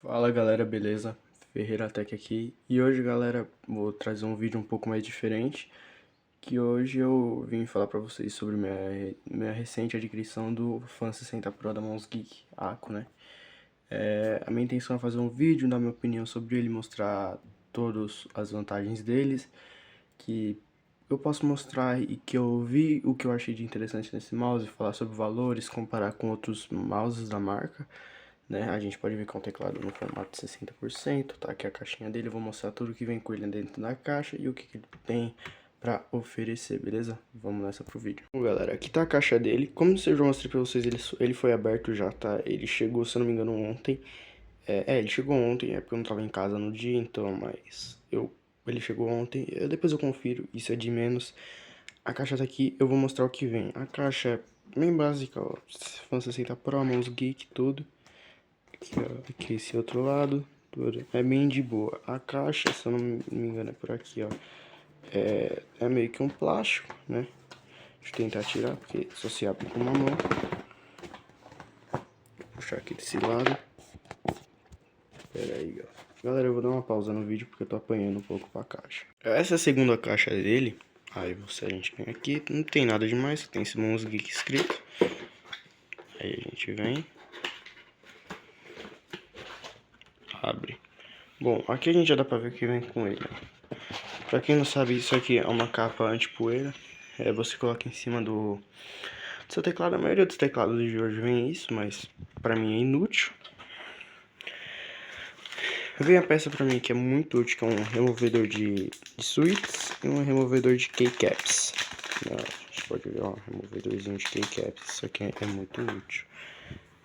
Fala galera, beleza? Ferreira Tech aqui. E hoje, galera, vou trazer um vídeo um pouco mais diferente. Que hoje eu vim falar pra vocês sobre minha recente adquisição do Fan 60 Pro da Mons Geek, Aco, né? A minha intenção é fazer um vídeo, dar minha opinião sobre ele, mostrar todas as vantagens deles, que eu posso mostrar e que eu vi o que eu achei de interessante nesse mouse, falar sobre valores, comparar com outros mouses da marca, né? A gente pode ver que é um teclado no formato 60%, tá? Aqui a caixinha dele, eu vou mostrar tudo que vem com ele dentro da caixa e o que ele tem pra oferecer, beleza? Vamos nessa pro vídeo. Bom, galera, aqui tá a caixa dele. Como eu já mostrei pra vocês, ele foi aberto já, tá? Ele chegou, se eu não me engano, ontem. Ele chegou ontem, é porque eu não tava em casa no dia, então, mas ele chegou ontem. Depois eu confiro, isso é de menos. A caixa tá aqui, eu vou mostrar o que vem. A caixa é bem básica, ó. Fan 60 Pro, Mouse Geek, tudo. Aqui, ó, aqui esse outro lado, tudo. É bem de boa. A caixa, se eu não me engano, é por aqui, ó. É meio que um plástico, né? Deixa eu tentar tirar, porque só se abre com uma mão. Vou puxar aqui desse lado. Pera aí, ó. Galera, eu vou dar uma pausa no vídeo porque eu tô apanhando um pouco pra caixa. Essa é a segunda caixa dele. Aí a gente vem aqui, não tem nada demais, só tem esse Mons Geek escrito. Aí a gente vem. Abre. Bom, aqui a gente já dá pra ver o que vem com ele. Pra quem não sabe, isso aqui é uma capa anti-poeira. Você coloca em cima do seu teclado. A maioria dos teclados de hoje vem isso, mas pra mim é inútil. Vem a peça pra mim que é muito útil, que é um removedor de switches e um removedor de keycaps. A gente pode ver, ó, removedorzinho de keycaps. Isso aqui é muito útil.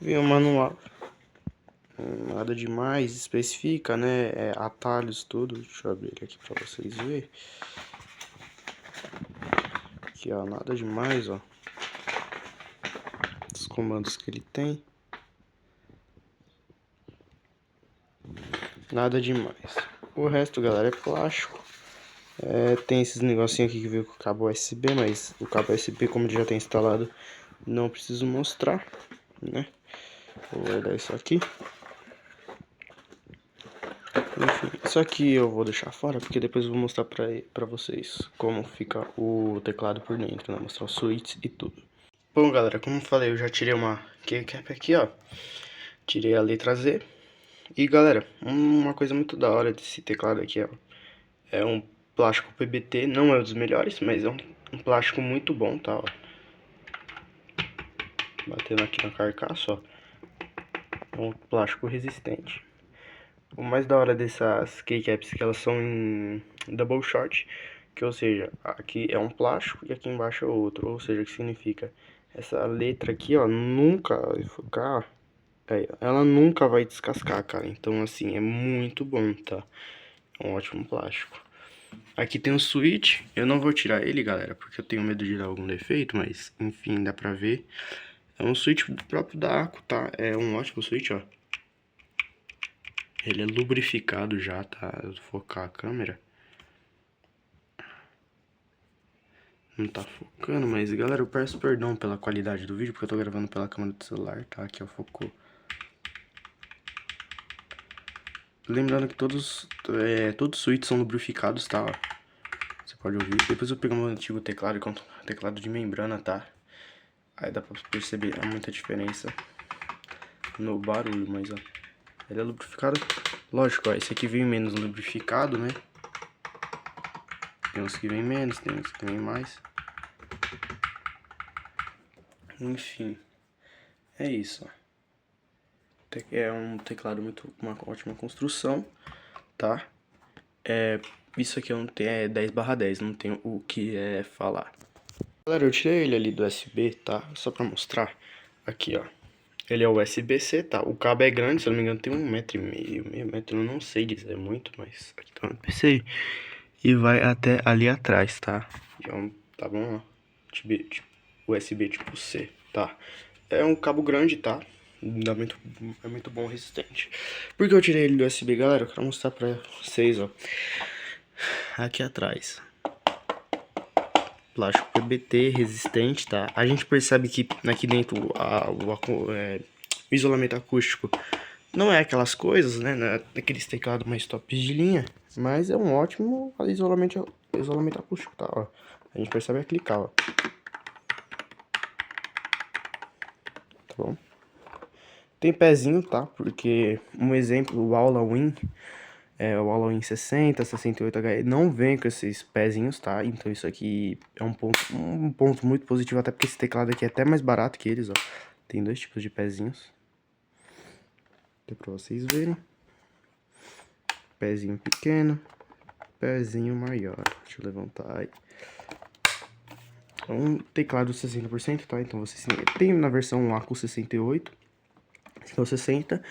Vem o manual. Nada demais, especifica, né? Atalhos, tudo. Deixa eu abrir ele aqui pra vocês verem. Aqui, ó, nada demais, ó. Os comandos que ele tem. Nada demais. O resto, galera, é plástico. Tem esses negocinhos aqui que veio com o cabo USB, mas o cabo USB, como ele já tem instalado, não preciso mostrar, né? Vou guardar isso aqui. Enfim, isso aqui eu vou deixar fora, porque depois eu vou mostrar pra vocês como fica o teclado por dentro, né? Mostrar os switches e tudo. Bom, galera, como eu falei, eu já tirei uma keycap aqui, ó. Tirei a letra Z. E, galera, uma coisa muito da hora desse teclado aqui, ó. É um plástico PBT, não é um dos melhores, mas é um plástico muito bom, tá, ó. Batendo aqui na carcaça, ó. É um plástico resistente. O mais da hora dessas keycaps é que elas são em double shot, que ou seja, aqui é um plástico e aqui embaixo é outro, ou seja, que significa essa letra aqui, ó, nunca vai ficar, ela nunca vai descascar, cara. Então assim, é muito bom, tá? É um ótimo plástico. Aqui tem um switch, eu não vou tirar ele, galera, porque eu tenho medo de dar algum defeito, mas enfim, dá pra ver. É um switch próprio da Aco, tá? É um ótimo switch, ó. Ele é lubrificado já, tá? Eu vou focar a câmera. Não tá focando, mas galera, eu peço perdão pela qualidade do vídeo, porque eu tô gravando pela câmera do celular, tá? Aqui, ó, focou. Lembrando que todos os switches são lubrificados, tá? Ó. Você pode ouvir. Depois eu peguei meu antigo teclado, que é um teclado de membrana, tá? Aí dá pra perceber muita diferença no barulho, mas ó, ele é lubrificado. Lógico, ó, esse aqui vem menos lubrificado, né? Tem uns que vem menos, tem uns que vem mais. Enfim, é isso, ó. É um teclado uma ótima construção, tá? Isso aqui eu não tenho, é 10/10, não tenho o que falar. Galera, eu tirei ele ali do USB, tá? Só pra mostrar. Aqui, ó. Ele é USB-C, tá? O cabo é grande, se eu não me engano tem 1,5 m, meio metro, eu não sei dizer muito, mas aqui tá um USB-C. E vai até ali atrás, tá? Tá bom, ó. USB tipo C, tá? É um cabo grande, tá? É muito bom, resistente. Por que eu tirei ele do USB, galera? Eu quero mostrar pra vocês, ó. Aqui atrás. Plástico PBT resistente, tá? A gente percebe que aqui dentro o isolamento acústico Não é aquelas coisas, né? Não é aqueles teclados mais tops de linha, mas é um ótimo isolamento acústico, tá? Ó. A gente percebe a clicar, ó. Tá bom? Tem pezinho, tá? Porque, um exemplo, o Aula Win, o Aula Win 60, 68H, não vem com esses pezinhos, tá? Então isso aqui é um ponto muito positivo, até porque esse teclado aqui é até mais barato que eles, ó. Tem dois tipos de pezinhos. Deu pra vocês verem. Pezinho pequeno, pezinho maior. Deixa eu levantar aí. É um teclado 60%, tá? Então você tem na versão A com 68, então 60.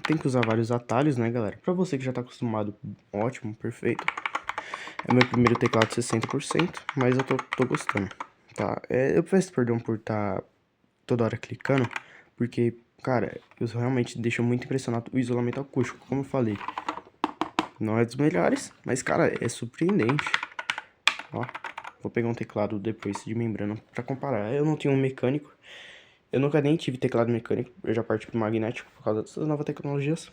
Tem que usar vários atalhos, né, galera? Pra você que já tá acostumado, ótimo, perfeito. É meu primeiro teclado 60%, mas eu tô gostando, tá? Eu peço perdão por estar toda hora clicando, porque, cara, eu realmente deixo muito impressionado o isolamento acústico, como eu falei. Não é dos melhores, mas, cara, é surpreendente. Ó, vou pegar um teclado depois de membrana pra comparar. Eu não tenho um mecânico, eu nunca nem tive teclado mecânico, eu já parti pro magnético por causa dessas novas tecnologias,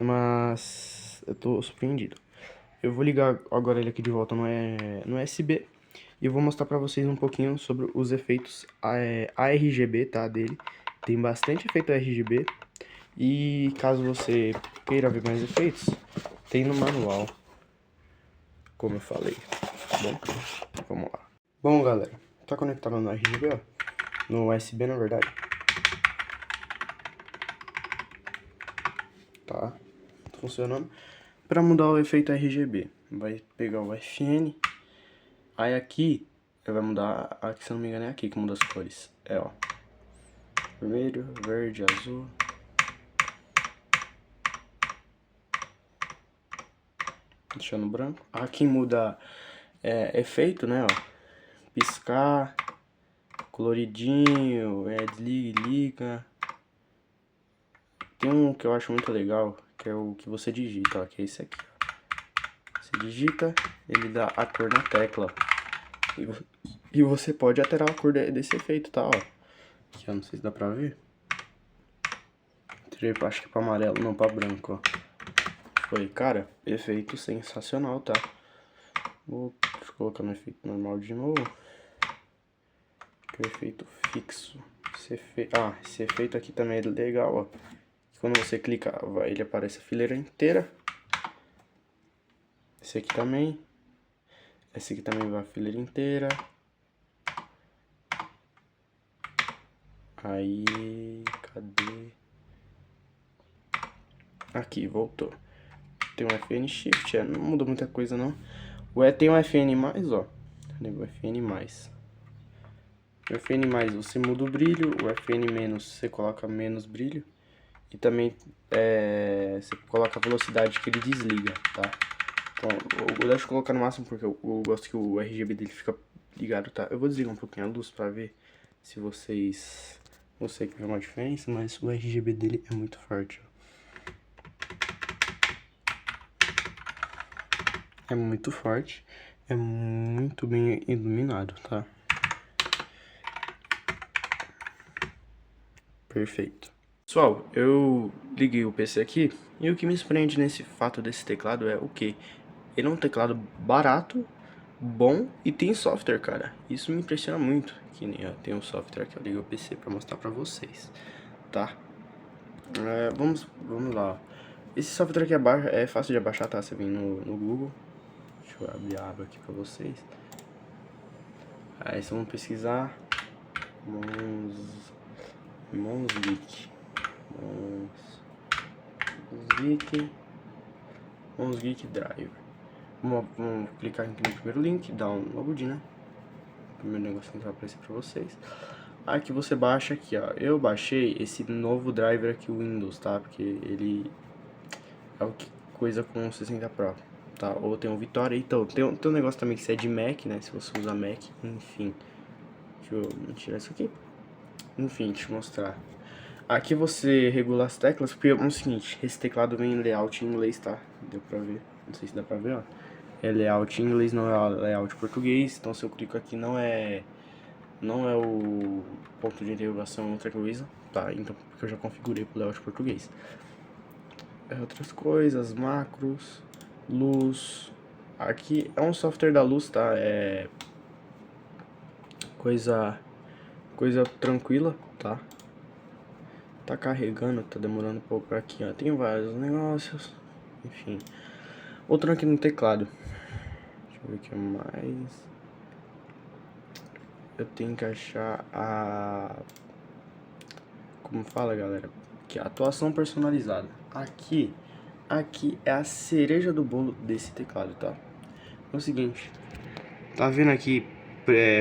mas eu tô surpreendido. Eu vou ligar agora ele aqui de volta no USB e eu vou mostrar pra vocês um pouquinho sobre os efeitos ARGB, tá, dele. Tem bastante efeito ARGB e caso você queira ver mais efeitos, tem no manual, como eu falei, tá bom? Vamos lá. Bom, galera, tá conectado no RGB, ó, no USB, na verdade. Tá funcionando. Para mudar o efeito RGB, vai pegar o FN. Aí aqui, vai mudar, aqui se eu não me engano é aqui que muda as cores. Ó, vermelho, verde, azul. Deixando branco. Aqui muda efeito, né, ó. Piscar, coloridinho, desliga e liga. Tem um que eu acho muito legal, que é o que você digita, ó, que é esse aqui, ó. Você digita, ele dá a cor na tecla, ó. E você pode alterar a cor desse efeito, tá, ó. Aqui, ó, não sei se dá pra ver. Tirei, acho que pra amarelo, não, pra branco, ó. Foi, cara, efeito sensacional, tá? Deixa eu colocar no efeito normal de novo. Que é o efeito fixo. Esse efeito aqui também é legal, ó. Quando você clica, ele aparece a fileira inteira. Esse aqui também. Esse aqui também vai a fileira inteira. Aí, cadê? Aqui, voltou. Tem um FN Shift, não muda muita coisa não. Tem um FN+, ó. O FN+. O FN+, você muda o brilho. O FN-, você coloca menos brilho. E também você coloca a velocidade que ele desliga, tá? Então, eu deixo colocar no máximo porque eu gosto que o RGB dele fica ligado, tá? Eu vou desligar um pouquinho a luz pra ver se vocês... Eu sei que vê uma diferença, mas o RGB dele é muito forte, ó. É muito forte, é muito bem iluminado, tá? Perfeito. Pessoal, eu liguei o PC aqui e o que me surpreende nesse fato desse teclado é o quê? Ele é um teclado barato, bom e tem software, cara. Isso me impressiona muito. Que nem, ó, tem um software aqui, eu liguei o PC pra mostrar pra vocês, tá? Vamos lá, ó. Esse software aqui é fácil de abaixar, tá? Você vem no Google. Deixa eu abrir a aba aqui pra vocês. Aí vocês vão pesquisar Monsgeek. Monsgeek Driver. Vamos clicar aqui no primeiro link, download, né? O primeiro negócio que vai aparecer pra vocês. Aqui você baixa aqui, ó. Eu baixei esse novo driver aqui, o Windows, tá? Porque ele é o que coisa com o 60 Pro, tá? Ou tem o Vitória. Então, tem um negócio também que você é de Mac, né? Se você usa Mac, enfim. Deixa eu tirar isso aqui. Enfim, deixa eu mostrar. Aqui você regula as teclas, porque é o seguinte, esse teclado vem em layout em inglês, tá? Deu pra ver? Não sei se dá pra ver, ó. É layout em inglês, não é layout em português. Então se eu clico aqui não é o ponto de interrogação outra coisa, tá? Então porque eu já configurei pro layout português. Outras coisas, macros, luz. Aqui é um software da luz, tá? É coisa tranquila, tá? Tá carregando, tá demorando um pouco aqui, ó. Tem vários negócios, enfim. Outro aqui no teclado. Deixa eu ver o que mais. Eu tenho que achar a... Como fala, galera? Que é a atuação personalizada. Aqui é a cereja do bolo desse teclado, tá? É o seguinte. Tá vendo aqui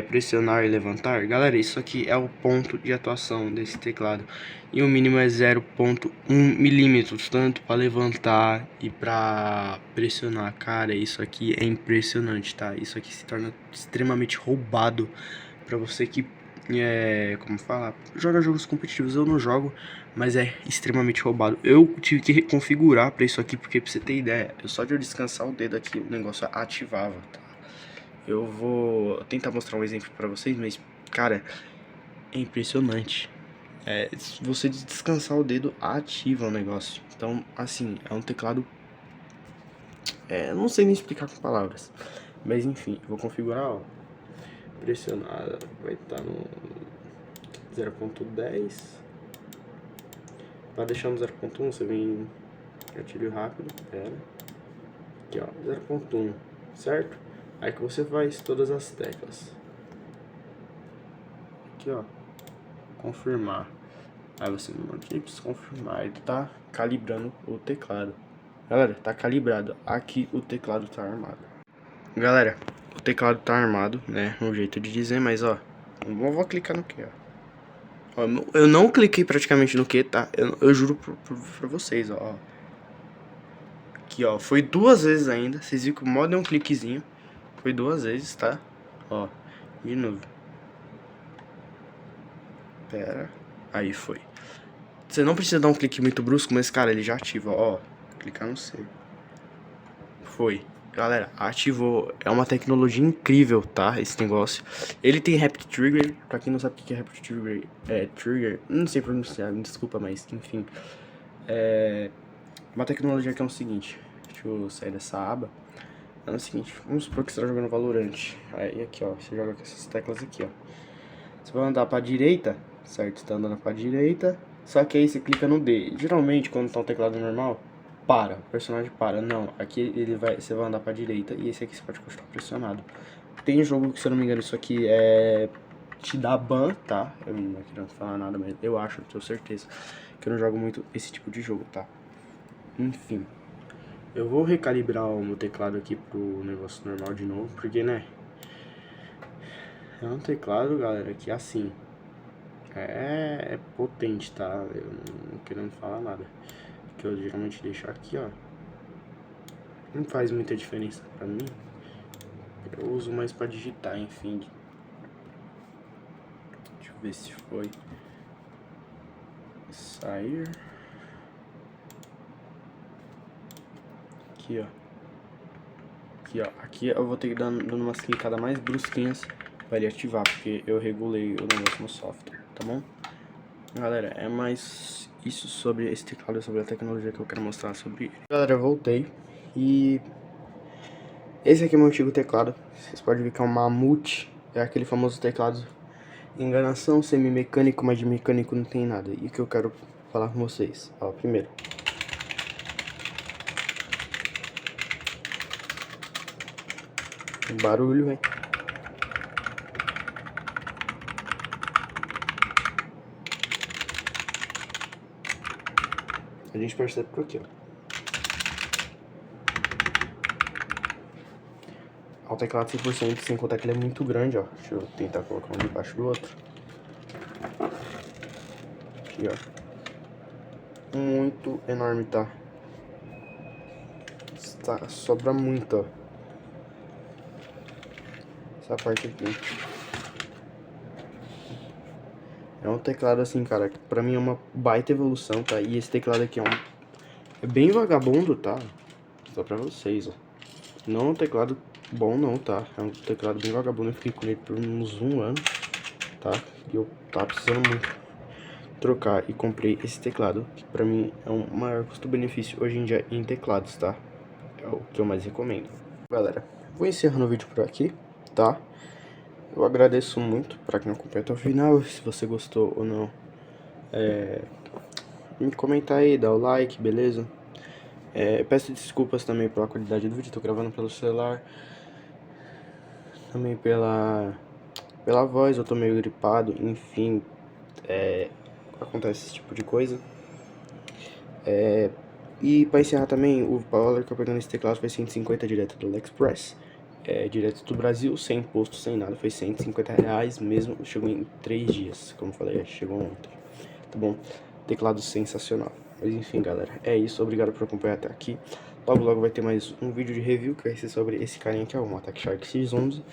pressionar e levantar? Galera, isso aqui é o ponto de atuação desse teclado. E o mínimo é 0,1 milímetros, tanto para levantar e para pressionar. Cara, isso aqui é impressionante, tá? Isso aqui se torna extremamente roubado para você que como falar, joga jogos competitivos. Eu não jogo, mas é extremamente roubado. Eu tive que reconfigurar para isso aqui, porque pra você ter ideia, só de eu descansar o dedo aqui, o negócio ativava, tá? Eu vou tentar mostrar um exemplo pra vocês, mas, cara, é impressionante. Se você descansar o dedo, ativa o negócio. Então, assim, é um teclado... eu não sei nem explicar com palavras. Mas, enfim, eu vou configurar, ó. Pressionada, vai estar no 0.10. Pra deixar no 0.1, você vem gatilho rápido, pera. Aqui, ó, 0.1, certo? Aí que você faz todas as teclas. Aqui, ó, confirmar. Aí você aqui precisa confirmar. Ele tá calibrando o teclado. Galera, tá calibrado. Aqui o teclado tá armado. Galera, o teclado tá armado, né? Um jeito de dizer, mas ó, eu vou clicar no que, ó. Eu não cliquei praticamente no que, tá? Eu juro pra vocês, ó. Aqui, ó, foi 2 vezes ainda. Vocês viram que o modo é um cliquezinho. Foi 2 vezes, tá? Ó, de novo. Pera. Aí foi. Você não precisa dar um clique muito brusco, mas, cara, ele já ativa, ó. Clicar no C. Foi. Galera, ativou. É uma tecnologia incrível, tá? Esse negócio. Ele tem Rapid Trigger. Pra quem não sabe o que é Rapid Trigger, Trigger. Não sei pronunciar, me desculpa, mas enfim. É uma tecnologia que é o seguinte. Deixa eu sair dessa aba. É o seguinte, vamos supor que você tá jogando Valorant. Aí aqui, ó, você joga com essas teclas aqui, ó. Você vai andar pra direita, certo? Você tá andando pra direita. Só que aí você clica no D. Geralmente, quando tá um teclado normal, o personagem para. Não, aqui você vai andar pra direita e esse aqui você pode continuar pressionado. Tem jogo que, se eu não me engano, isso aqui te dá ban, tá? Eu não quero falar nada, mas eu acho, tenho certeza, que eu não jogo muito esse tipo de jogo, tá? Enfim. Eu vou recalibrar o meu teclado aqui pro negócio normal de novo, porque, né? É um teclado, galera, que assim... É potente, tá? Eu não querendo falar nada. Que eu geralmente deixo aqui, ó. Não faz muita diferença pra mim. Eu uso mais pra digitar, enfim. Deixa eu ver se foi. Sair. Aqui, ó. Aqui, ó. Aqui eu vou ter que dar dando umas clicadas mais brusquinhas pra ele ativar, porque eu regulei o negócio no software, tá bom? Galera, é mais isso sobre esse teclado, sobre a tecnologia que eu quero mostrar sobre ele. Galera, eu voltei e esse aqui é meu antigo teclado. Vocês podem ver que é um Mamute, é aquele famoso teclado enganação, semi-mecânico, mas de mecânico não tem nada. E o que eu quero falar com vocês, ó, primeiro. O barulho, velho. A gente percebe por aqui, ó. O teclado 100%, sem contar que ele é muito grande, ó. Deixa eu tentar colocar um debaixo do outro. Aqui, ó. Muito enorme, tá? Sobra muito, ó. Essa parte aqui. É um teclado assim, cara, que pra mim é uma baita evolução, tá? E esse teclado aqui é bem vagabundo, tá? Só pra vocês, ó. Não é um teclado bom não, tá? É um teclado bem vagabundo, eu fiquei com ele por uns 1 ano, tá? E eu tava precisando muito trocar e comprei esse teclado, que pra mim é um maior custo-benefício hoje em dia em teclados, tá? É o que eu mais recomendo. Galera, vou encerrando o vídeo por aqui, tá? Eu agradeço muito pra quem acompanha até o final. Se você gostou ou não, me comenta aí, dá o like, beleza? Peço desculpas também pela qualidade do vídeo, tô gravando pelo celular. Também pela voz, eu tô meio gripado, enfim, acontece esse tipo de coisa. E pra encerrar também, o valor que eu peguei nesse teclado foi 150 direto do AliExpress. Direto do Brasil, sem imposto, sem nada, foi R$ 150 mesmo, chegou em 3 dias, como eu falei, chegou ontem, tá bom? Teclado sensacional. Mas enfim, galera, é isso, obrigado por acompanhar até aqui. Logo, logo vai ter mais um vídeo de review, que vai ser sobre esse carinha aqui, um Attack Shark X11.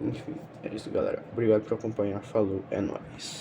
Enfim, é isso, galera. Obrigado por acompanhar, falou, é nóis.